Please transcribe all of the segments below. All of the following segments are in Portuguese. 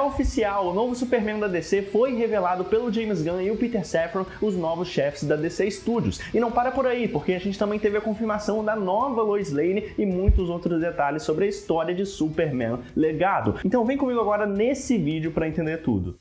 oficial, o novo Superman da DC foi revelado pelo James Gunn e o Peter Safran, os novos chefes da DC Studios. E não para por aí, porque a gente também teve a confirmação da nova Lois Lane e muitos outros detalhes sobre a história de Superman Legado. Então vem comigo agora nesse vídeo para entender tudo.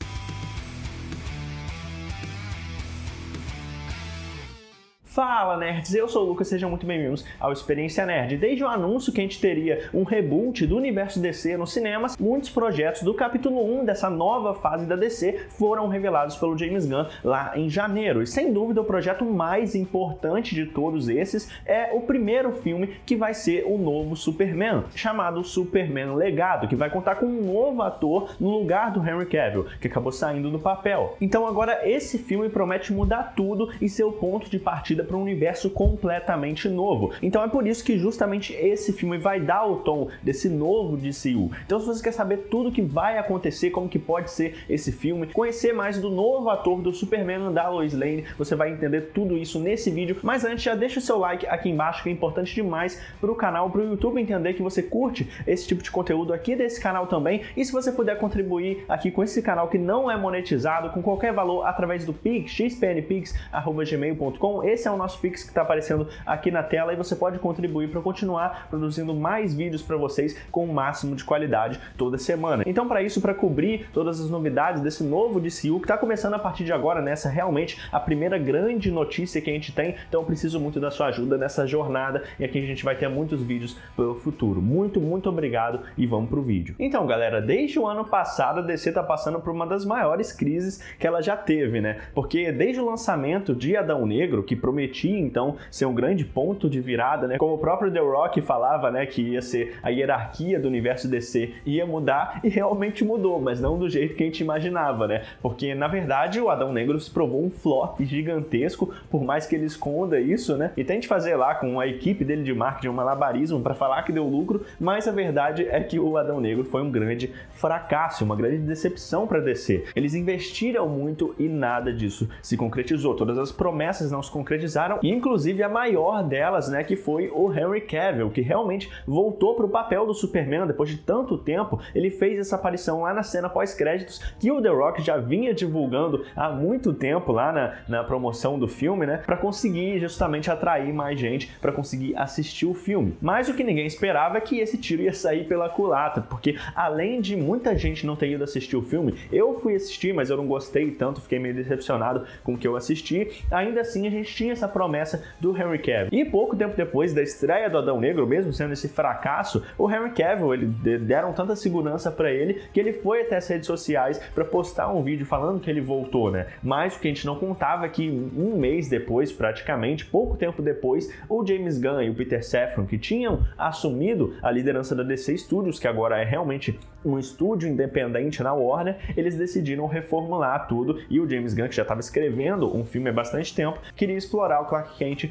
Fala nerds, eu sou o Lucas, sejam muito bem-vindos ao Experiência Nerd. Desde o anúncio que a gente teria um reboot do universo DC nos cinemas, muitos projetos do capítulo 1 dessa nova fase da DC foram revelados pelo James Gunn lá em janeiro. E sem dúvida o projeto mais importante de todos esses é o primeiro filme, que vai ser o novo Superman, chamado Superman Legado, que vai contar com um novo ator no lugar do Henry Cavill, que acabou saindo do papel. Então agora esse filme promete mudar tudo e ser o ponto de partida para um universo completamente novo. Então é por isso que justamente esse filme vai dar o tom desse novo DCU. Então se você quer saber tudo que vai acontecer, como que pode ser esse filme, conhecer mais do novo ator do Superman, da Lois Lane, você vai entender tudo isso nesse vídeo. Mas antes, já deixa o seu like aqui embaixo, que é importante demais para o canal, para o YouTube entender que você curte esse tipo de conteúdo aqui desse canal também. E se você puder contribuir aqui com esse canal que não é monetizado, com qualquer valor através do Pix, xpnpix@gmail.com, esse é o nosso Pix que está aparecendo aqui na tela, e você pode contribuir para continuar produzindo mais vídeos para vocês com o máximo de qualidade toda semana. Então para isso, para cobrir todas as novidades desse novo DCU que está começando a partir de agora, nessa realmente a primeira grande notícia que a gente tem, então eu preciso muito da sua ajuda nessa jornada, e aqui a gente vai ter muitos vídeos pelo futuro. Muito obrigado e vamos pro vídeo. Então galera, desde o ano passado a DC está passando por uma das maiores crises que ela já teve, né? Porque desde o lançamento de Adão Negro, que prometia então ser um grande ponto de virada, né? Como o próprio The Rock falava, né, que ia ser a hierarquia do universo DC, ia mudar, e realmente mudou, mas não do jeito que a gente imaginava, né? Porque na verdade o Adão Negro se provou um flop gigantesco, por mais que ele esconda isso, né? E tente fazer lá com a equipe dele de marketing um malabarismo para falar que deu lucro, mas a verdade é que o Adão Negro foi um grande fracasso, uma grande decepção para DC. Eles investiram muito e nada disso se concretizou. Todas as promessas não se concretizaram, e inclusive a maior delas, né, que foi o Henry Cavill, que realmente voltou para o papel do Superman depois de tanto tempo. Ele fez essa aparição lá na cena pós-créditos que o The Rock já vinha divulgando há muito tempo lá na promoção do filme, né, para conseguir justamente atrair mais gente para conseguir assistir o filme. Mas o que ninguém esperava é que esse tiro ia sair pela culatra, porque além de muita gente não ter ido assistir o filme, eu fui assistir, mas eu não gostei tanto, fiquei meio decepcionado com o que eu assisti. Ainda assim a gente tinha essa promessa do Henry Cavill. E pouco tempo depois da estreia do Adão Negro, mesmo sendo esse fracasso, o Henry Cavill, deram tanta segurança para ele que ele foi até as redes sociais para postar um vídeo falando que ele voltou, né? Mas o que a gente não contava é que um mês depois, praticamente, pouco tempo depois, o James Gunn e o Peter Safran, que tinham assumido a liderança da DC Studios, que agora é realmente um estúdio independente na Warner, eles decidiram reformular tudo, e o James Gunn, que já estava escrevendo um filme há bastante tempo, queria explorar o Clark Kent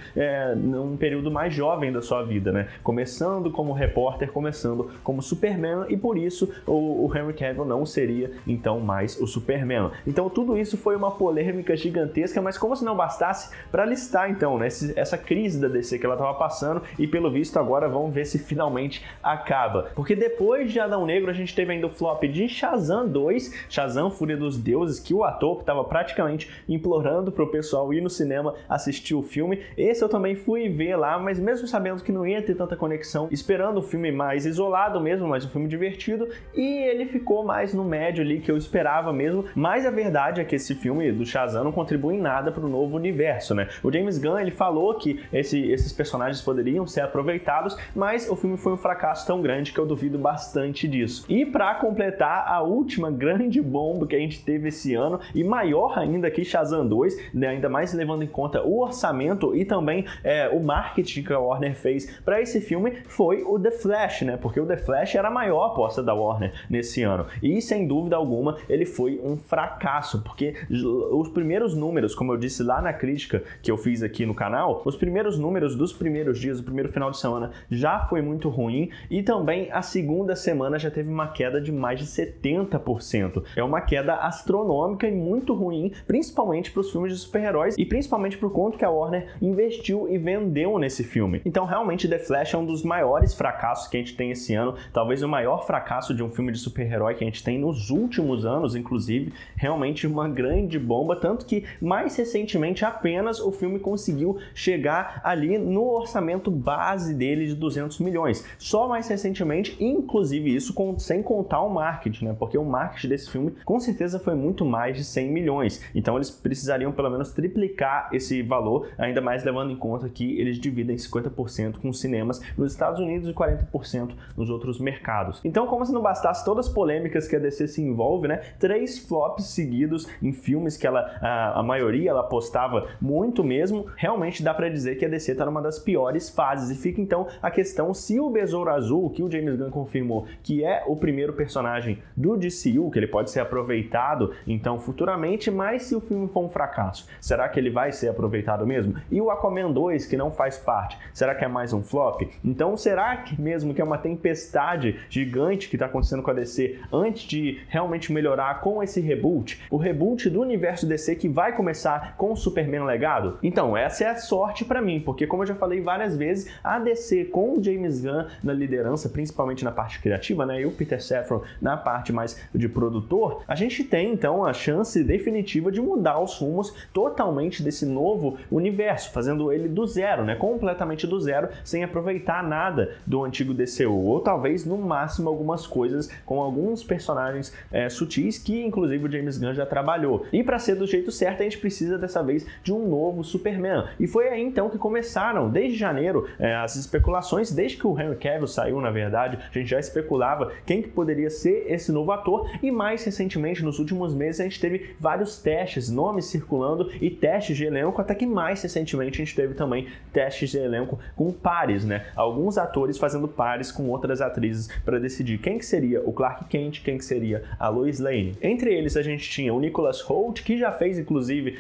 num período mais jovem da sua vida, né? Começando como repórter, começando como Superman, e por isso o Henry Cavill não seria então mais o Superman. Então tudo isso foi uma polêmica gigantesca, mas como se não bastasse, para listar então, né, essa crise da DC que ela estava passando, e pelo visto agora vamos ver se finalmente acaba. Porque depois de Adão Negro a gente teve ainda o flop de Shazam 2, Shazam Fúria dos Deuses, que o ator estava praticamente implorando pro pessoal ir no cinema assistir o filme. Esse eu também fui ver lá, mas mesmo sabendo que não ia ter tanta conexão, esperando o filme mais isolado mesmo, mas um filme divertido, e ele ficou mais no médio ali que eu esperava mesmo. Mas a verdade é que esse filme do Shazam não contribui em nada pro novo universo, né? O James Gunn, ele falou que esses personagens poderiam ser aproveitados, mas o filme foi um fracasso tão grande que eu duvido bastante disso. E para completar, a última grande bomba que a gente teve esse ano, e maior ainda que Shazam 2, né, ainda mais levando em conta o orçamento e também o marketing que a Warner fez para esse filme, foi o The Flash, né? Porque o The Flash era a maior aposta da Warner nesse ano, e sem dúvida alguma ele foi um fracasso, porque os primeiros números, como eu disse lá na crítica que eu fiz aqui no canal, os primeiros números dos primeiros dias, do primeiro final de semana já foi muito ruim, e também a segunda semana já teve uma queda queda de mais de 70%. É uma queda astronômica e muito ruim, principalmente para os filmes de super-heróis e principalmente por quanto que a Warner investiu e vendeu nesse filme. Então, realmente, The Flash é um dos maiores fracassos que a gente tem esse ano, talvez o maior fracasso de um filme de super-herói que a gente tem nos últimos anos, inclusive, realmente uma grande bomba, tanto que mais recentemente apenas o filme conseguiu chegar ali no orçamento base dele de 200 milhões. Só mais recentemente, inclusive isso sem contar o marketing, né? Porque o marketing desse filme com certeza foi muito mais de 100 milhões. Então eles precisariam pelo menos triplicar esse valor, ainda mais levando em conta que eles dividem 50% com os cinemas nos Estados Unidos e 40% nos outros mercados. Então, como se não bastasse todas as polêmicas que a DC se envolve, né? 3 flops seguidos em filmes que a maioria ela apostava muito mesmo, realmente dá pra dizer que a DC tá numa das piores fases. E fica então a questão se o Besouro Azul, que o James Gunn confirmou que é o primeiro personagem do DCU, que ele pode ser aproveitado então futuramente, mas se o filme for um fracasso, será que ele vai ser aproveitado mesmo? E o Aquaman 2, que não faz parte, será que é mais um flop? Então será que mesmo que é uma tempestade gigante que está acontecendo com a DC antes de realmente melhorar com esse reboot? O reboot do universo DC que vai começar com o Superman Legado? Então essa é a sorte para mim, porque como eu já falei várias vezes, a DC com o James Gunn na liderança, principalmente na parte criativa, né, e o Peter Safran na parte mais de produtor, a gente tem então a chance definitiva de mudar os rumos totalmente desse novo universo, fazendo ele do zero, né, completamente do zero, sem aproveitar nada do antigo DCU, ou talvez no máximo algumas coisas com alguns personagens sutis que inclusive o James Gunn já trabalhou. E para ser do jeito certo, a gente precisa dessa vez de um novo Superman. E foi aí então que começaram, desde janeiro, as especulações, desde que o Henry Cavill saiu, na verdade, a gente já especulava quem que poderia ser esse novo ator, e mais recentemente, nos últimos meses, a gente teve vários testes, nomes circulando e testes de elenco, até que mais recentemente a gente teve também testes de elenco com pares, né? Alguns atores fazendo pares com outras atrizes para decidir quem que seria o Clark Kent, quem que seria a Lois Lane. Entre eles a gente tinha o Nicholas Hoult, que já fez inclusive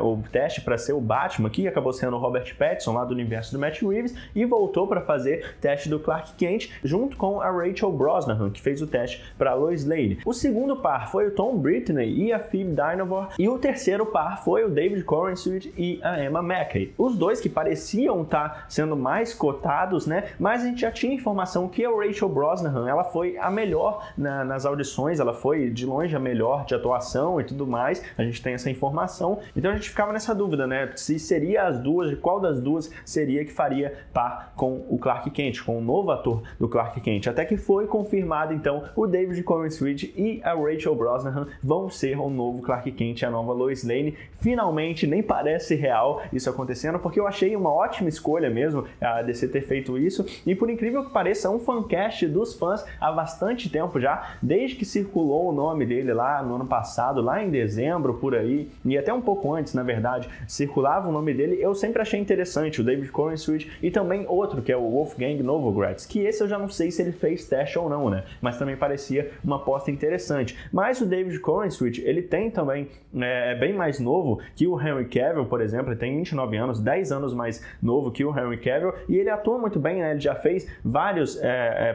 o teste para ser o Batman, que acabou sendo o Robert Pattinson lá do universo do Matt Reeves, e voltou para fazer teste do Clark Kent junto com a Rachel Brosnahan, que fez o teste para Lois Lane. O segundo par foi o Tom Brittney e a Phoebe Dynevor, e o terceiro par foi o David Corenswet e a Emma Mackey. Os dois que pareciam estar sendo mais cotados, né? Mas a gente já tinha informação que a Rachel Brosnahan, ela foi a melhor nas audições, ela foi de longe a melhor de atuação e tudo mais. A gente tem essa informação, então a gente ficava nessa dúvida, né? Se seria as duas, de qual das duas seria que faria par com o Clark Kent, com o novo ator do Clark Kent. Até que foi confirmado, então, o David Corenswet e a Rachel Brosnahan vão ser o novo Clark Kent e a nova Lois Lane. Finalmente, nem parece real isso acontecendo, porque eu achei uma ótima escolha mesmo a DC ter feito isso, e por incrível que pareça, é um fancast dos fãs há bastante tempo já, desde que circulou o nome dele lá no ano passado, lá em dezembro, por aí, e até um pouco antes, na verdade, circulava o nome dele. Eu sempre achei interessante o David Corenswet e também outro, que é o Wolfgang Novogratz, que esse eu já não sei se ele fez teste ou não, né, mas também parecia uma aposta interessante. Mas o David Corenswet, ele tem também, é bem mais novo que o Henry Cavill, por exemplo, ele tem 29 anos, 10 anos mais novo que o Henry Cavill, e ele atua muito bem, né, ele já fez vários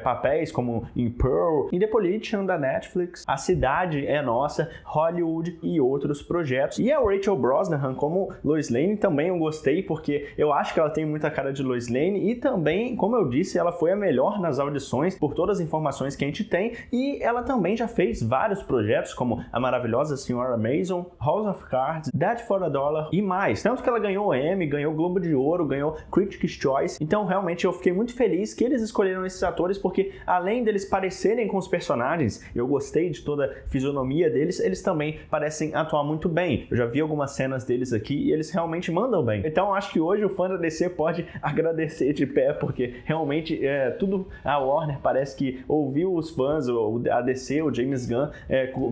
papéis, como em Pearl, em The Politician da Netflix, A Cidade é Nossa, Hollywood e outros projetos. E a Rachel Brosnahan como Lois Lane também eu gostei, porque eu acho que ela tem muita cara de Lois Lane, e também, como eu disse, ela foi a melhor nas audições, por todas as informações que a gente tem, e ela também já fez vários projetos, como A Maravilhosa Senhora Mason, House of Cards, Dead for a Dollar e mais. Tanto que ela ganhou Emmy, ganhou Globo de Ouro, ganhou Critics' Choice. Então, realmente, eu fiquei muito feliz que eles escolheram esses atores, porque além deles parecerem com os personagens, eu gostei de toda a fisionomia deles, eles também parecem atuar muito bem. Eu já vi algumas cenas deles aqui e eles realmente mandam bem. Então, acho que hoje o fã da DC pode agradecer de pé, porque realmente tudo a Warner parece que ouviu os fãs, a DC, o James Gunn,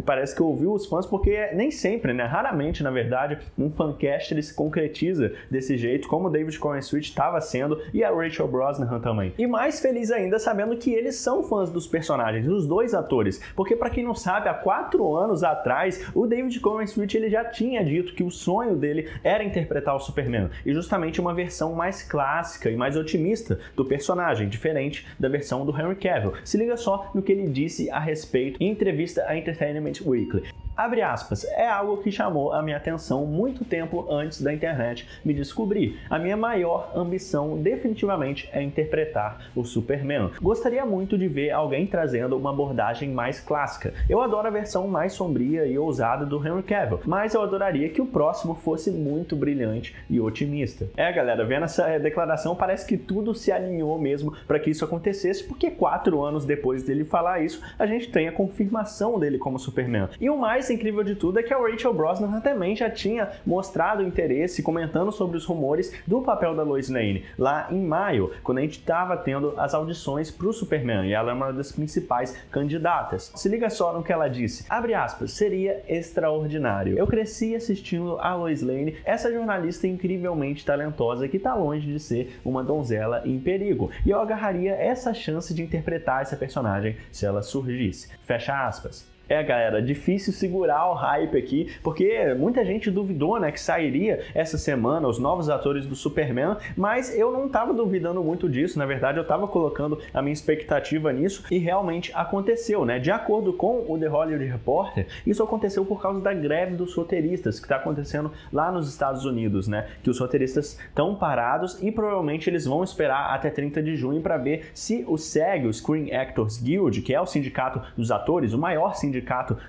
parece que ouviu os fãs, porque nem sempre, né? Raramente, na verdade, um fancast ele se concretiza desse jeito, como o David Corenswet estava sendo, e a Rachel Brosnahan também. E mais feliz ainda sabendo que eles são fãs dos personagens, dos dois atores, porque para quem não sabe, há 4 anos atrás, o David Corenswet ele já tinha dito que o sonho dele era interpretar o Superman, e justamente uma versão mais clássica e mais otimista do personagem, diferente da versão do Henry Cavill. Se liga só no do que ele disse a respeito em entrevista à Entertainment Weekly. Abre aspas, é algo que chamou a minha atenção muito tempo antes da internet me descobrir. A minha maior ambição definitivamente é interpretar o Superman. Gostaria muito de ver alguém trazendo uma abordagem mais clássica. Eu adoro a versão mais sombria e ousada do Henry Cavill, mas eu adoraria que o próximo fosse muito brilhante e otimista. Galera, vendo essa declaração, parece que tudo se alinhou mesmo para que isso acontecesse, porque 4 anos depois dele falar isso, a gente tem a confirmação dele como Superman. E o mais incrível de tudo é que a Rachel Brosnahan também já tinha mostrado interesse comentando sobre os rumores do papel da Lois Lane lá em maio, quando a gente estava tendo as audições para o Superman, e ela é uma das principais candidatas. Se liga só no que ela disse, abre aspas, seria extraordinário. Eu cresci assistindo a Lois Lane, essa jornalista incrivelmente talentosa que está longe de ser uma donzela em perigo, e eu agarraria essa chance de interpretar essa personagem se ela surgisse. Fecha aspas. Galera, difícil segurar o hype aqui, porque muita gente duvidou, né, que sairia essa semana os novos atores do Superman, mas eu não estava duvidando muito disso, na verdade eu estava colocando a minha expectativa nisso e realmente aconteceu, né? De acordo com o The Hollywood Reporter, isso aconteceu por causa da greve dos roteiristas que está acontecendo lá nos Estados Unidos, né? Que os roteiristas estão parados e provavelmente eles vão esperar até 30 de junho para ver se o SAG, o Screen Actors Guild, que é o sindicato dos atores, o maior sindicato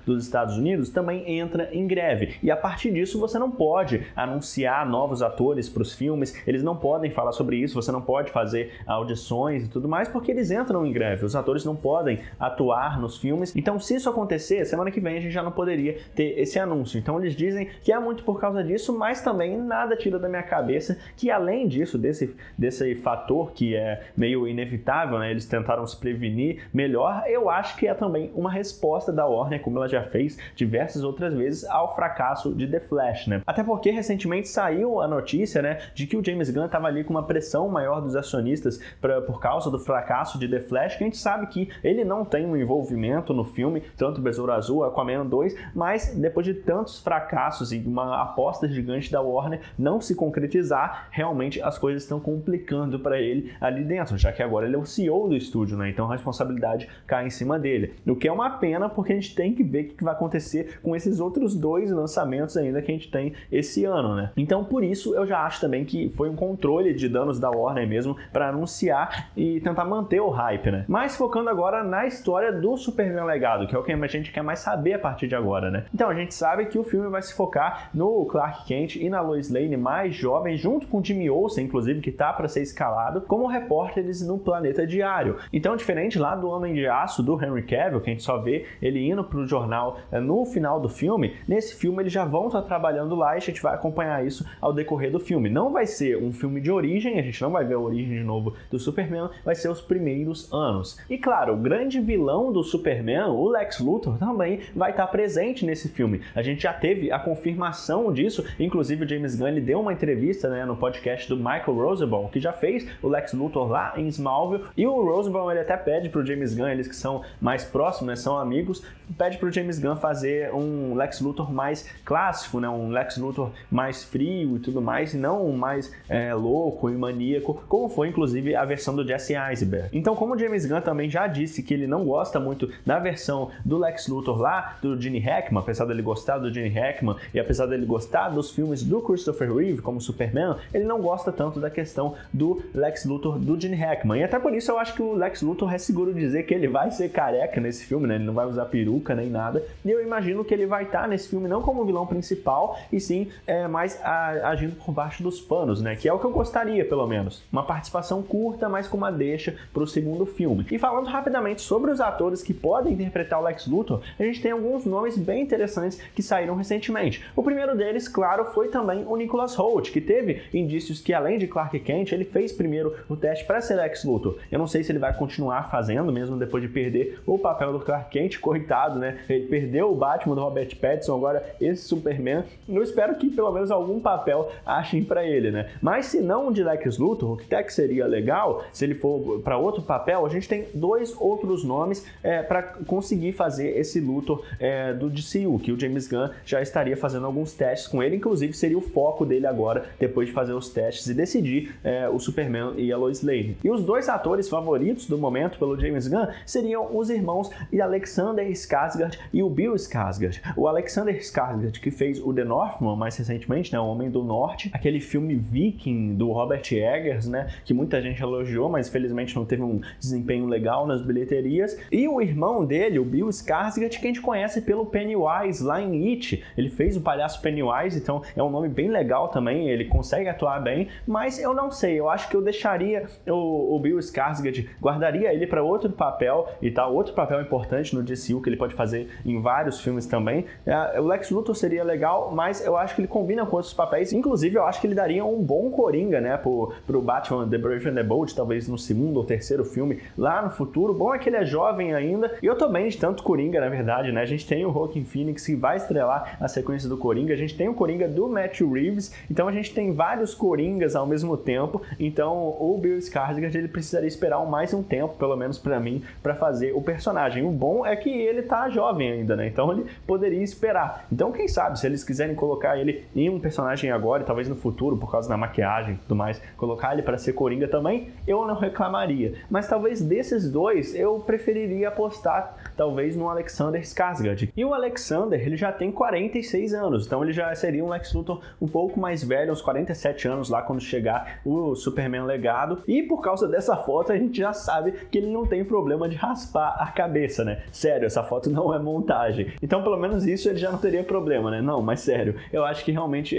dos Estados Unidos, também entra em greve. E a partir disso você não pode anunciar novos atores para os filmes, eles não podem falar sobre isso, você não pode fazer audições e tudo mais, porque eles entram em greve, os atores não podem atuar nos filmes. Então, se isso acontecer, semana que vem a gente já não poderia ter esse anúncio. Então, eles dizem que é muito por causa disso, mas também nada tira da minha cabeça que, além disso, desse fator que é meio inevitável, né, eles tentaram se prevenir melhor, eu acho que é também uma resposta da Warner, como ela já fez diversas outras vezes, ao fracasso de The Flash, né? Até porque recentemente saiu a notícia, né, de que o James Gunn estava ali com uma pressão maior dos acionistas por causa do fracasso de The Flash, que a gente sabe que ele não tem um envolvimento no filme, tanto Besouro Azul, Aquaman 2, mas depois de tantos fracassos e uma aposta gigante da Warner não se concretizar, realmente as coisas estão complicando para ele ali dentro, já que agora ele é o CEO do estúdio, né? Então a responsabilidade cai em cima dele. O que é uma pena, porque a gente tem que ver o que vai acontecer com esses outros 2 lançamentos ainda que a gente tem esse ano, né? Então, por isso, eu já acho também que foi um controle de danos da Warner mesmo para anunciar e tentar manter o hype, né? Mas focando agora na história do Superman Legado, que é o que a gente quer mais saber a partir de agora, né? Então, a gente sabe que o filme vai se focar no Clark Kent e na Lois Lane mais jovem, junto com Jimmy Olsen, inclusive, que tá para ser escalado como repórteres no Planeta Diário. Então, diferente lá do Homem de Aço do Henry Cavill, que a gente só vê ele indo pro jornal no final do filme, nesse filme eles já vão estar trabalhando lá e a gente vai acompanhar isso ao decorrer do filme. Não vai ser um filme de origem, a gente não vai ver a origem de novo do Superman, vai ser os primeiros anos. E claro, o grande vilão do Superman, o Lex Luthor, também vai estar presente nesse filme. A gente já teve a confirmação disso, inclusive o James Gunn ele deu uma entrevista, né, no podcast do Michael Rosenbaum, que já fez o Lex Luthor lá em Smallville, e o Rosenbaum ele até pede pro James Gunn, eles que são mais próximos, né, são amigos, pede pro James Gunn fazer um Lex Luthor mais clássico, né? Um Lex Luthor mais frio e tudo mais, e não mais louco e maníaco, como foi inclusive a versão do Jesse Eisenberg. Então, como o James Gunn também já disse que ele não gosta muito da versão do Lex Luthor lá, do Gene Hackman, apesar dele gostar do Gene Hackman e apesar dele gostar dos filmes do Christopher Reeve como Superman, ele não gosta tanto da questão do Lex Luthor do Gene Hackman. E até por isso eu acho que o Lex Luthor é seguro dizer que ele vai ser careca nesse filme, né? Ele não vai usar peruca nem nada. E eu imagino que ele vai estar nesse filme não como vilão principal, e sim mais agindo por baixo dos panos, né? Que é o que eu gostaria, pelo menos. Uma participação curta, mas com uma deixa para o segundo filme. E falando rapidamente sobre os atores que podem interpretar o Lex Luthor, a gente tem alguns nomes bem interessantes que saíram recentemente. O primeiro deles, claro, foi também o Nicholas Hoult, que teve indícios que, além de Clark Kent, ele fez primeiro o teste para ser Lex Luthor. Eu não sei se ele vai continuar fazendo, mesmo depois de perder o papel do Clark Kent, coitado, lado, né? Ele perdeu o Batman do Robert Pattinson, agora esse Superman, eu espero que pelo menos algum papel achem pra ele, né? Mas se não de Lex Luthor, o que até que seria legal, se ele for para outro papel, a gente tem 2 outros nomes para conseguir fazer esse Luthor do DCU, que o James Gunn já estaria fazendo alguns testes com ele, inclusive seria o foco dele agora, depois de fazer os testes e decidir o Superman e a Lois Lane. E os 2 atores favoritos do momento pelo James Gunn seriam os irmãos Alexander Skarsgård e o Bill Skarsgård. O Alexander Skarsgård, que fez o The Northman mais recentemente, né, o Homem do Norte, aquele filme Viking do Robert Eggers, né, que muita gente elogiou, mas felizmente não teve um desempenho legal nas bilheterias. E o irmão dele, o Bill Skarsgård, que a gente conhece pelo Pennywise lá em It. Ele fez o palhaço Pennywise, então é um nome bem legal também, ele consegue atuar bem, mas eu não sei, eu acho que eu deixaria o Bill Skarsgård, guardaria ele para outro papel e tal, outro papel importante no DCU que ele pode fazer em vários filmes também. O Lex Luthor seria legal, mas eu acho que ele combina com outros papéis, inclusive eu acho que ele daria um bom Coringa, né, pro Batman The Brave and the Bold, talvez no segundo ou terceiro filme lá no futuro. Bom é que ele é jovem ainda, e eu tô bem de tanto Coringa, na verdade, né, a gente tem o Joaquin Phoenix que vai estrelar a sequência do Coringa, a gente tem o Coringa do Matthew Reeves, então a gente tem vários Coringas ao mesmo tempo, então o Bill Skarsgård ele precisaria esperar mais um tempo, pelo menos pra mim, pra fazer o personagem. O bom é que ele tá jovem ainda, né, então ele poderia esperar. Então quem sabe, se eles quiserem colocar ele em um personagem agora e talvez no futuro, por causa da maquiagem e tudo mais, colocar ele para ser Coringa também, eu não reclamaria. Mas talvez desses 2, eu preferiria apostar talvez no Alexander Skarsgård. E o Alexander, ele já tem 46 anos, então ele já seria um Lex Luthor um pouco mais velho, uns 47 anos lá quando chegar o Superman Legado. E por causa dessa foto, a gente já sabe que ele não tem problema de raspar a cabeça, né? Sério, essa foto não é montagem. Então, pelo menos isso ele já não teria problema, né? Não, mas sério, eu acho que realmente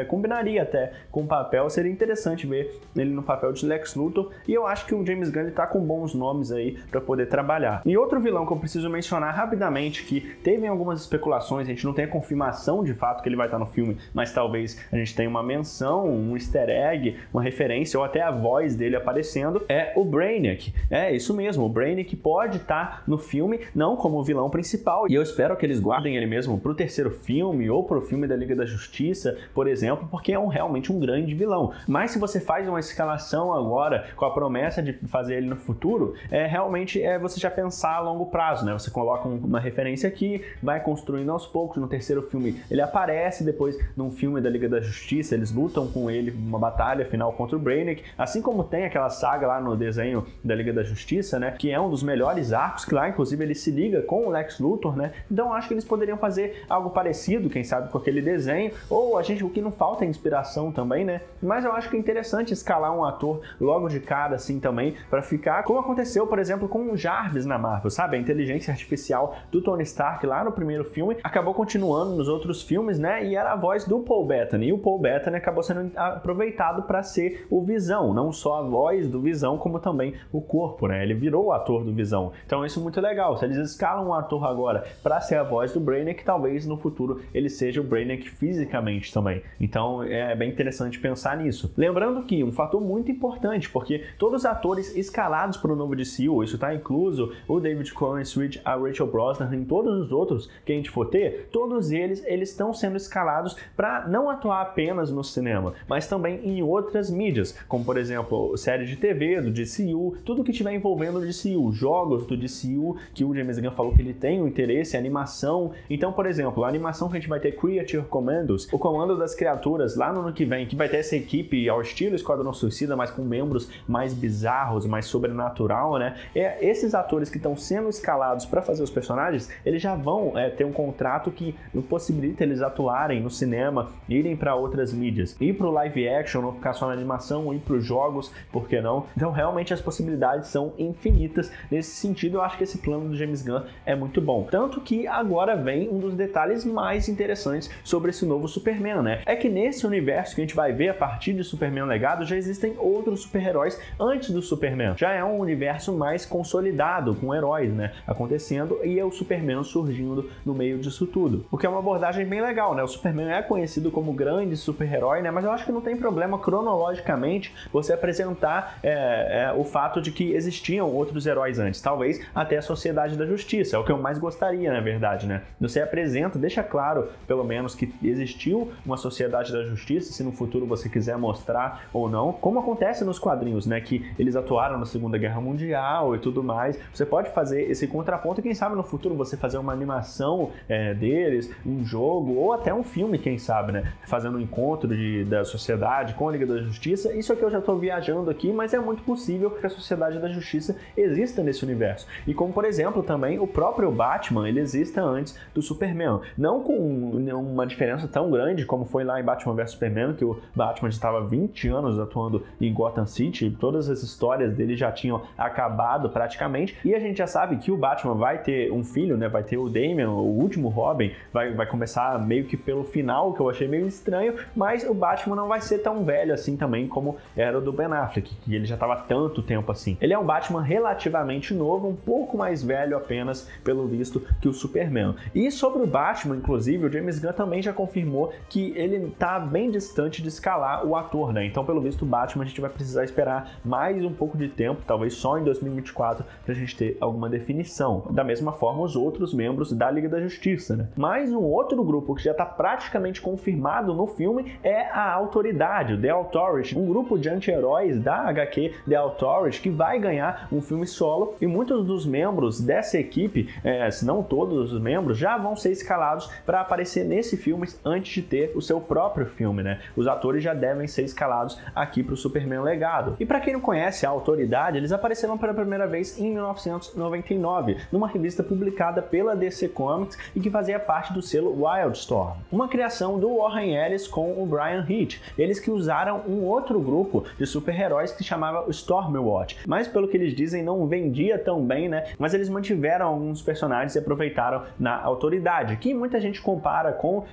combinaria até com o papel, seria interessante ver ele no papel de Lex Luthor, e eu acho que o James Gunn tá com bons nomes aí para poder trabalhar. E outro vilão que eu preciso mencionar rapidamente, que teve algumas especulações, a gente não tem a confirmação de fato que ele vai estar no filme, mas talvez a gente tenha uma menção, um easter egg, uma referência, ou até a voz dele aparecendo, é o Brainiac. É isso mesmo, o Brainiac pode estar no filme, não como o vilão principal, e eu espero que eles guardem ele mesmo pro terceiro filme, ou pro filme da Liga da Justiça, por exemplo, porque é realmente um grande vilão. Mas se você faz uma escalação agora com a promessa de fazer ele no futuro, realmente você já pensar a longo prazo, né? Você coloca uma referência aqui, vai construindo aos poucos. No terceiro filme ele aparece, depois num filme da Liga da Justiça eles lutam com ele uma batalha final contra o Brainiac, assim como tem aquela saga lá no desenho da Liga da Justiça, né? Que é um dos melhores arcos, que lá inclusive ele se liga com o Lex Luthor, né? Então acho que eles poderiam fazer algo parecido, quem sabe com aquele desenho, ou o que não falta é inspiração também, né? Mas eu acho que é interessante escalar um ator logo de cara assim também, para ficar como aconteceu, por exemplo, com o Jarvis na Marvel, sabe? A inteligência artificial do Tony Stark lá no primeiro filme acabou continuando nos outros filmes, né? E era a voz do Paul Bettany, e o Paul Bettany acabou sendo aproveitado para ser o Visão, não só a voz do Visão, como também o corpo, né? Ele virou o ator do Visão. Então isso é muito legal. Se eles escalam um ator agora para ser a voz do Brainiac, talvez no futuro ele seja o Brainiac fisicamente também. Então é bem interessante pensar nisso. Lembrando que um fator muito importante, porque todos os atores escalados para o novo DCU, isso está incluso o David Corenswet, a Rachel Brosnahan e todos os outros que a gente for ter, todos eles estão sendo escalados para não atuar apenas no cinema, mas também em outras mídias, como por exemplo, série de TV do DCU, tudo que estiver envolvendo o DCU, jogos do DCU, que o James Gunn falou que ele tem um interesse, animação. Então, por exemplo, a animação que a gente vai ter Creature Commandos, o comando das criaturas lá no ano que vem, que vai ter essa equipe ao estilo Esquadrão Suicida, mas com membros mais bizarros, mais sobrenatural, né? Esses atores que estão sendo escalados para fazer os personagens, eles já vão ter um contrato que possibilita eles atuarem no cinema, irem para outras mídias, ir para o live action, não ficar só na animação, ir para os jogos, por que não? Então realmente as possibilidades são infinitas. Nesse sentido, eu acho que esse plano do James Gunn é muito bom. Tanto que agora vem um dos detalhes mais interessantes sobre esse novo Superman, né? É que nesse universo que a gente vai ver a partir de Superman Legado, já existem outros super-heróis antes do Superman. Já é um universo mais consolidado, com heróis, né, acontecendo, e é o Superman surgindo no meio disso tudo. O que é uma abordagem bem legal, né? O Superman é conhecido como grande super-herói, né? Mas eu acho que não tem problema cronologicamente você apresentar o fato de que existiam outros heróis antes. Talvez até a Sociedade da Justiça. É o que eu mais gostaria, na verdade, né? Você apresenta, deixa claro, pelo menos, que existiu uma sociedade da justiça, se no futuro você quiser mostrar ou não, como acontece nos quadrinhos, né? Que eles atuaram na Segunda Guerra Mundial e tudo mais. Você pode fazer esse contraponto e quem sabe no futuro você fazer uma animação deles, um jogo ou até um filme, quem sabe, né? Fazendo um encontro da sociedade com a Liga da Justiça. Isso aqui eu já estou viajando aqui, mas é muito possível que a Sociedade da Justiça exista nesse universo. E como, por exemplo, também o próprio Batman, ele exista antes do Superman. Não com uma diferença tão grande como foi lá em Batman vs Superman, que o Batman estava 20 anos atuando em Gotham City, todas as histórias dele já tinham acabado praticamente, e a gente já sabe que o Batman vai ter um filho, né? Vai ter o Damian, o último Robin, vai começar meio que pelo final, que eu achei meio estranho, mas o Batman não vai ser tão velho assim também como era o do Ben Affleck, que ele já estava há tanto tempo assim. Ele é um Batman relativamente novo, um pouco mais velho apenas, pelo visto, que o Superman. E sobre o Batman, inclusive, o James Gunn também já confirmou que ele está bem distante de escalar o ator, né? Então, pelo visto, o Batman a gente vai precisar esperar mais um pouco de tempo, talvez só em 2024, para a gente ter alguma definição. Da mesma forma, os outros membros da Liga da Justiça, né? Mais um outro grupo que já está praticamente confirmado no filme é a Autoridade, o The Authority, um grupo de anti-heróis da HQ The Authority que vai ganhar um filme solo, e muitos dos membros dessa equipe, se não todos os membros, já vão ser escalados para aparecer nesse filme antes de ter o seu próprio filme, né? Os atores já devem ser escalados aqui para o Superman Legado. E para quem não conhece a Autoridade, eles apareceram pela primeira vez em 1999, numa revista publicada pela DC Comics e que fazia parte do selo Wildstorm, uma criação do Warren Ellis com o Brian Hitch. Eles que usaram um outro grupo de super-heróis que se chamava Stormwatch, mas pelo que eles dizem não vendia tão bem, né? Mas eles mantiveram alguns personagens e aproveitaram na Autoridade, que muita gente compara com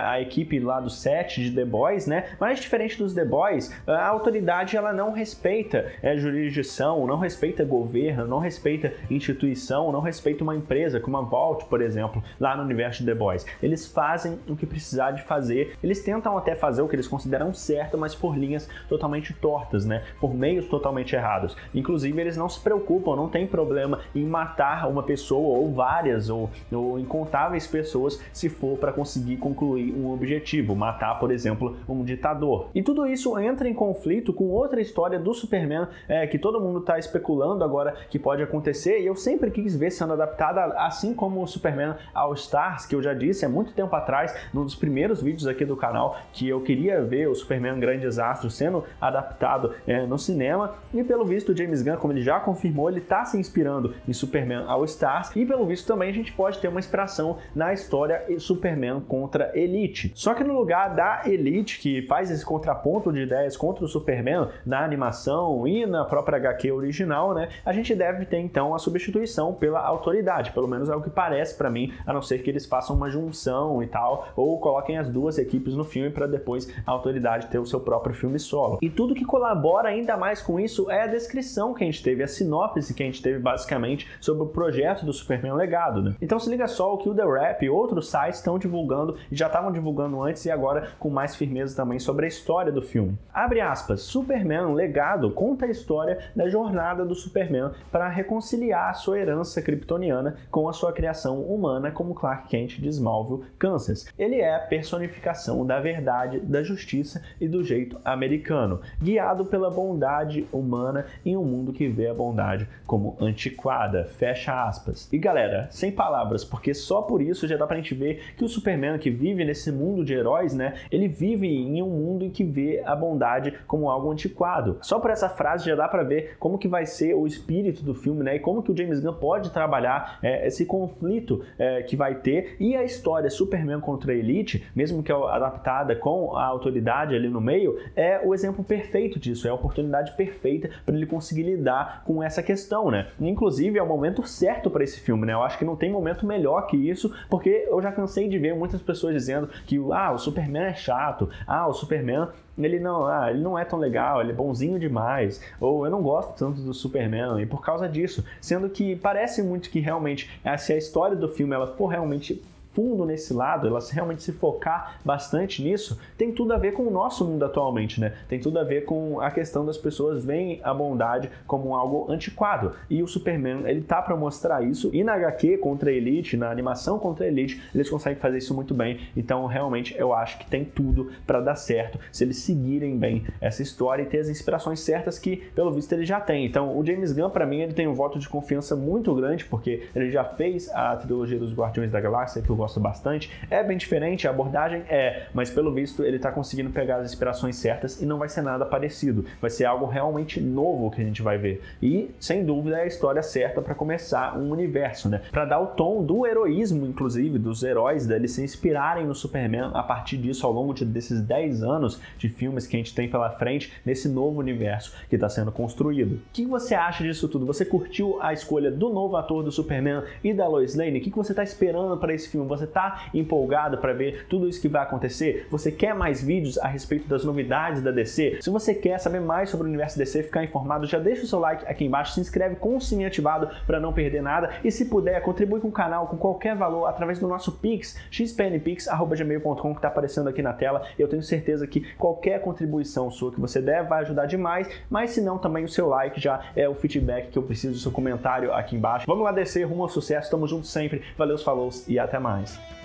a equipe lá do set de The Boys, né? Mas diferente dos The Boys, a Autoridade ela não respeita jurisdição, não respeita governo, não respeita instituição, não respeita uma empresa como a Vault, por exemplo, lá no universo de The Boys. Eles fazem o que precisar de fazer, eles tentam até fazer o que eles consideram certo, mas por linhas totalmente tortas, né? Por meios totalmente errados. Inclusive, eles não se preocupam, não tem problema em matar uma pessoa ou várias ou incontáveis pessoas se for para conseguir concluir um objetivo, matar, por exemplo, um ditador. E tudo isso entra em conflito com outra história do Superman que todo mundo está especulando agora que pode acontecer, e eu sempre quis ver sendo adaptada, assim como o Superman All Stars, que eu já disse há muito tempo atrás, num dos primeiros vídeos aqui do canal, que eu queria ver o Superman Grandes Astros sendo adaptado no cinema, e pelo visto o James Gunn, como ele já confirmou, ele está se inspirando em Superman All Stars, e pelo visto também a gente pode ter uma inspiração na história Superman contra Elite. Só que no lugar da Elite, que faz esse contraponto de ideias contra o Superman na animação e na própria HQ original, né, a gente deve ter então a substituição pela Autoridade, pelo menos é o que parece para mim, a não ser que eles façam uma junção e tal, ou coloquem as duas equipes no filme para depois a Autoridade ter o seu próprio filme solo. E tudo que colabora ainda mais com isso é a descrição que a gente teve, a sinopse que a gente teve basicamente sobre o projeto do Superman Legado, né? Então se liga só o que o The Wrap e outros sites estão divulgando, e já estavam divulgando antes e agora com mais firmeza também sobre a história do filme. Abre aspas, Superman Legado conta a história da jornada do Superman para reconciliar a sua herança kryptoniana com a sua criação humana como Clark Kent de Smallville, Kansas. Ele é a personificação da verdade, da justiça e do jeito americano, guiado pela bondade humana em um mundo que vê a bondade como antiquada, fecha aspas. E galera, sem palavras, porque só por isso já dá pra gente ver que o Superman que vive nesse mundo de heróis, né, ele vive em um mundo em que vê a bondade como algo antiquado. Só por essa frase já dá pra ver como que vai ser o espírito do filme, né, e como que o James Gunn pode trabalhar esse conflito que vai ter, e a história Superman contra a Elite, mesmo que adaptada com a Autoridade ali no meio, é o exemplo perfeito disso, é a oportunidade perfeita para ele conseguir lidar com essa questão, né? Inclusive é o momento certo para esse filme, né? Eu acho que não tem momento melhor que isso, porque eu já cansei de ver muitas pessoas dizendo que o Superman é chato, o Superman ele não é tão legal, ele é bonzinho demais, ou eu não gosto tanto do Superman, e por causa disso, sendo que parece muito que realmente se a história do filme ela for realmente fundo nesse lado, ela realmente se focar bastante nisso, tem tudo a ver com o nosso mundo atualmente, né? Tem tudo a ver com a questão das pessoas veem a bondade como algo antiquado. E o Superman, ele tá para mostrar isso, e na HQ contra a Elite, na animação contra a Elite, eles conseguem fazer isso muito bem. Então, realmente, eu acho que tem tudo para dar certo se eles seguirem bem essa história e ter as inspirações certas que, pelo visto, ele já tem. Então, o James Gunn, para mim, ele tem um voto de confiança muito grande, porque ele já fez a trilogia dos Guardiões da Galáxia, que eu gosto bastante. É bem diferente, a abordagem mas pelo visto ele tá conseguindo pegar as inspirações certas e não vai ser nada parecido. Vai ser algo realmente novo que a gente vai ver. E, sem dúvida, é a história certa para começar um universo, né? Para dar o tom do heroísmo, inclusive, dos heróis, deles se inspirarem no Superman a partir disso, ao longo desses 10 anos de filmes que a gente tem pela frente, nesse novo universo que está sendo construído. O que você acha disso tudo? Você curtiu a escolha do novo ator do Superman e da Lois Lane? O que você está esperando para esse filme? Você está empolgado para ver tudo isso que vai acontecer? Você quer mais vídeos a respeito das novidades da DC? Se você quer saber mais sobre o universo DC, ficar informado, já deixa o seu like aqui embaixo, se inscreve com o sininho ativado para não perder nada e, se puder, contribui com o canal com qualquer valor através do nosso Pix, xpnpix@gmail.com, que está aparecendo aqui na tela. Eu tenho certeza que qualquer contribuição sua que você der vai ajudar demais, mas se não, também o seu like já é o feedback que eu preciso do seu comentário aqui embaixo. Vamos lá, DC, rumo ao sucesso, tamo junto sempre, valeu, falou e até mais.